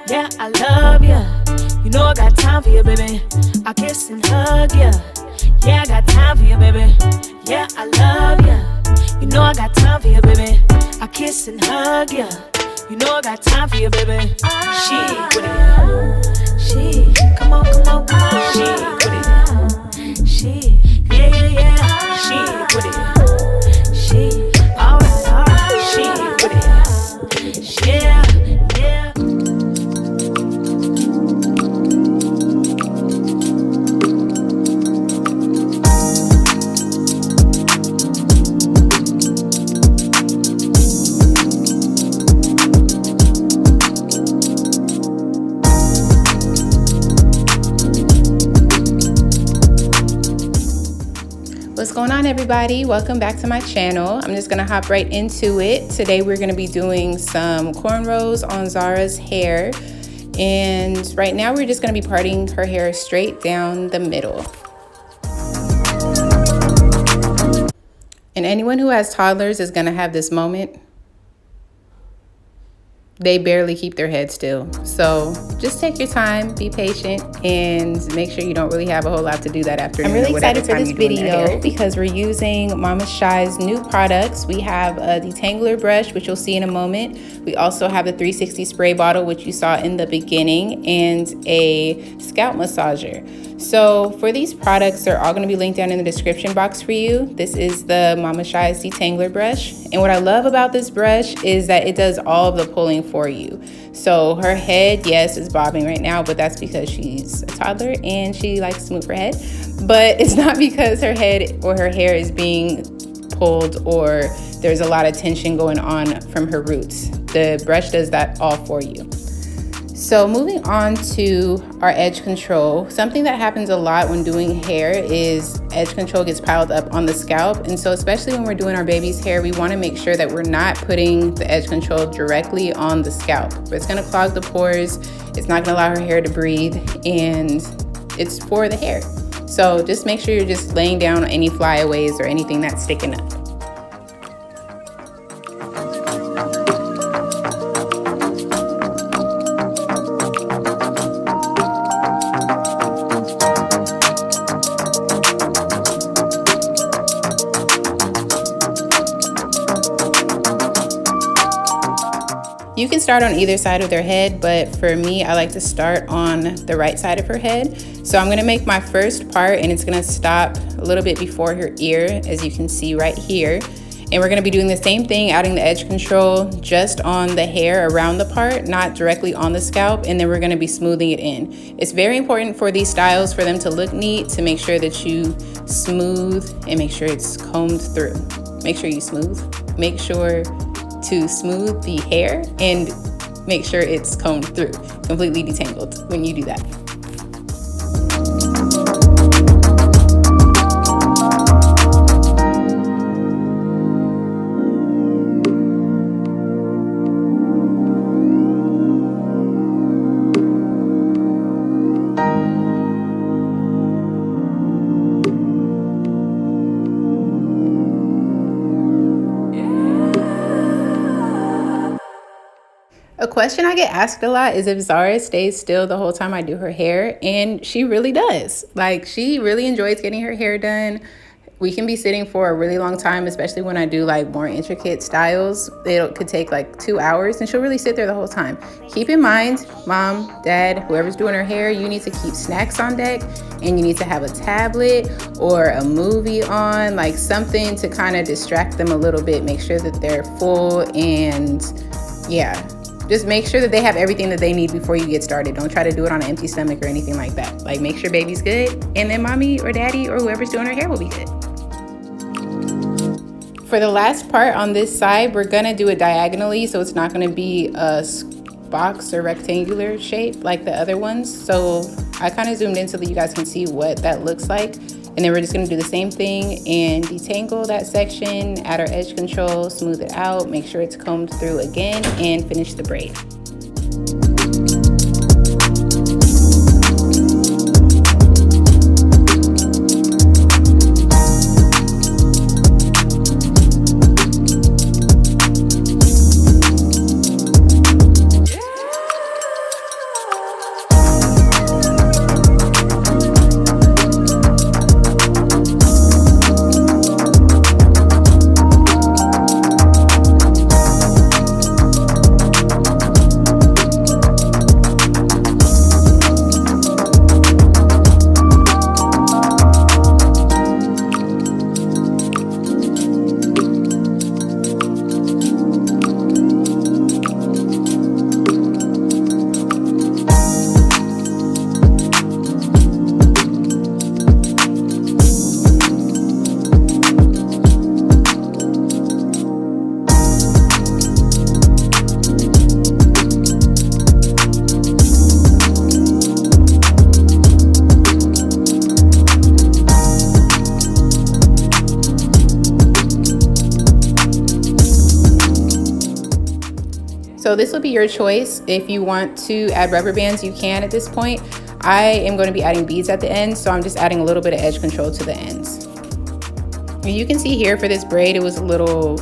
Yeah, I love ya. You know I got time for you, baby. I kiss and hug ya. Yeah, I got time for you, baby. Yeah, I love ya. You know I got time for you, baby. I kiss and hug ya. You know I got time for you, baby. She, what it is? She, come on, come on, come on. She, what it is? She, yeah, yeah, yeah. She, what it is? She, alright. She, what it is? Yeah, yeah. What's going on, everybody? Welcome back to my channel. I'm just gonna hop right into it. Today we're gonna be doing some cornrows on Zara's hair, and right now we're just gonna be parting her hair straight down the middle. And anyone who has toddlers is gonna have this moment. They barely keep their head still. So just take your time, be patient, and make sure you don't really have a whole lot to do that afternoon. I'm really excited for this video because we're using Mama Shye's new products. We have a Detangler brush, which you'll see in a moment. We also have the 360 spray bottle, which you saw in the beginning, and a scalp massager. So for these products, they're all going to be linked down in the description box for you. This is the Mama Shye's Detangler brush. And what I love about this brush is that it does all of the pulling for you. So her head, yes, is bobbing right now, but that's because she's a toddler and she likes to move her head. But it's not because her head or her hair is being pulled or there's a lot of tension going on from her roots. The brush does that all for you. So moving on to our edge control, something that happens a lot when doing hair is edge control gets piled up on the scalp. And so especially when we're doing our baby's hair, we want to make sure that we're not putting the edge control directly on the scalp. It's going to clog the pores, it's not going to allow her hair to breathe, and it's for the hair. So just make sure you're just laying down any flyaways or anything that's sticking up. You can start on either side of their head, but for me, I like to start on the right side of her head. So I'm gonna make my first part and it's gonna stop a little bit before her ear, as you can see right here. And we're gonna be doing the same thing, adding the edge control just on the hair around the part, not directly on the scalp, and then we're gonna be smoothing it in. It's very important for these styles for them to look neat, to make sure that you smooth and make sure it's combed through. Make sure you smooth. Make sure to smooth the hair and make sure it's combed through, completely detangled when you do that. A question I get asked a lot is if Zara stays still the whole time I do her hair, and she really does. Like, she really enjoys getting her hair done. We can be sitting for a really long time, especially when I do like more intricate styles. It could take like 2 hours and she'll really sit there the whole time. Keep in mind, mom, dad, whoever's doing her hair, you need to keep snacks on deck, and you need to have a tablet or a movie on, like something to kind of distract them a little bit. Make sure that they're full, and yeah. Just make sure that they have everything that they need before you get started. Don't try to do it on an empty stomach or anything like that. Like, make sure baby's good, and then mommy or daddy or whoever's doing her hair will be good. For the last part on this side, we're gonna do it diagonally, so it's not gonna be a box or rectangular shape like the other ones. So I kind of zoomed in so that you guys can see what that looks like. And then we're just gonna do the same thing and detangle that section, add our edge control, smooth it out, make sure it's combed through again, and finish the braid. So this will be your choice. If you want to add rubber bands, you can at this point. I am going to be adding beads at the end, so I'm just adding a little bit of edge control to the ends. And you can see here for this braid, it was a little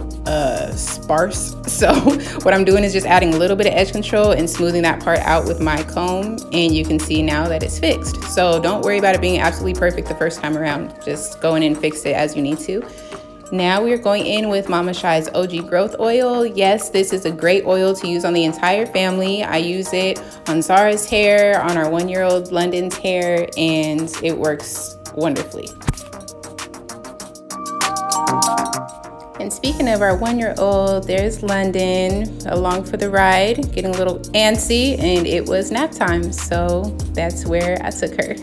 sparse. So what I'm doing is just adding a little bit of edge control and smoothing that part out with my comb. And you can see now that it's fixed. So don't worry about it being absolutely perfect the first time around. Just go in and fix it as you need to. Now we're going in with Mama Shye's OG Growth Oil. Yes, this is a great oil to use on the entire family. I use it on Zara's hair, on our 1-year-old London's hair, and it works wonderfully. And speaking of our 1-year-old, there's London along for the ride, getting a little antsy, and it was nap time, so that's where I took her.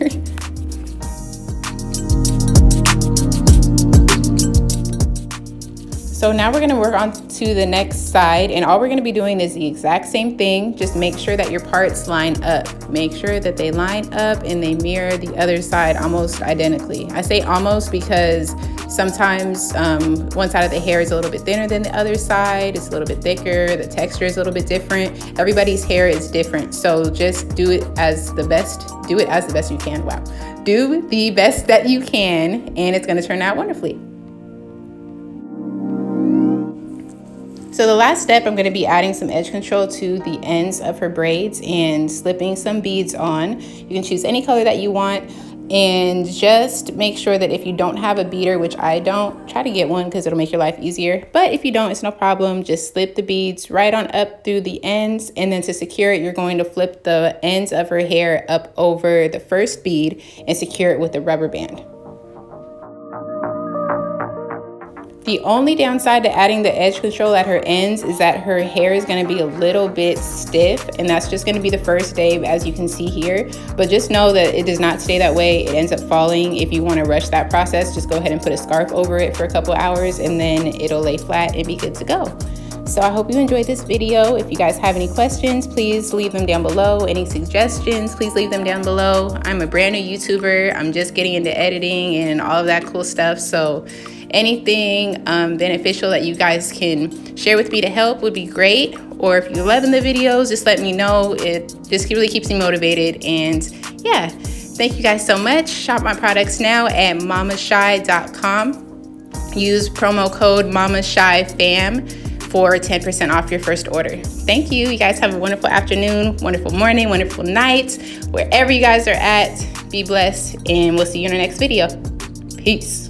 So now we're gonna work on to the next side, and all we're gonna be doing is the exact same thing. Just make sure that your parts line up. Make sure that they line up and they mirror the other side almost identically. I say almost because sometimes one side of the hair is a little bit thinner than the other side. It's a little bit thicker. The texture is a little bit different. Everybody's hair is different. So just do it as the best. Do it as the best you can. Wow. Do the best that you can, and it's gonna turn out wonderfully. So the last step, I'm going to be adding some edge control to the ends of her braids and slipping some beads on. You can choose any color that you want, and just make sure that if you don't have a beader, which I don't, try to get one because it'll make your life easier. But if you don't, it's no problem. Just slip the beads right on up through the ends, and then to secure it, you're going to flip the ends of her hair up over the first bead and secure it with a rubber band. The only downside to adding the edge control at her ends is that her hair is going to be a little bit stiff, and that's just going to be the first day, as you can see here. But just know that it does not stay that way. It ends up falling. If you want to rush that process, just go ahead and put a scarf over it for a couple hours, and then it'll lay flat and be good to go. So I hope you enjoyed this video. If you guys have any questions, please leave them down below. Any suggestions, please leave them down below. I'm a brand new YouTuber. I'm just getting into editing and all of that cool stuff. So anything beneficial that you guys can share with me to help would be great. Or if you're loving the videos, just let me know. It just really keeps me motivated. And yeah, thank you guys so much. Shop my products now at mamashye.com. Use promo code MAMASHYFAM for 10% off your first order. Thank you. You guys have a wonderful afternoon, wonderful morning, wonderful night, wherever you guys are at. Be blessed, and we'll see you in our next video. Peace.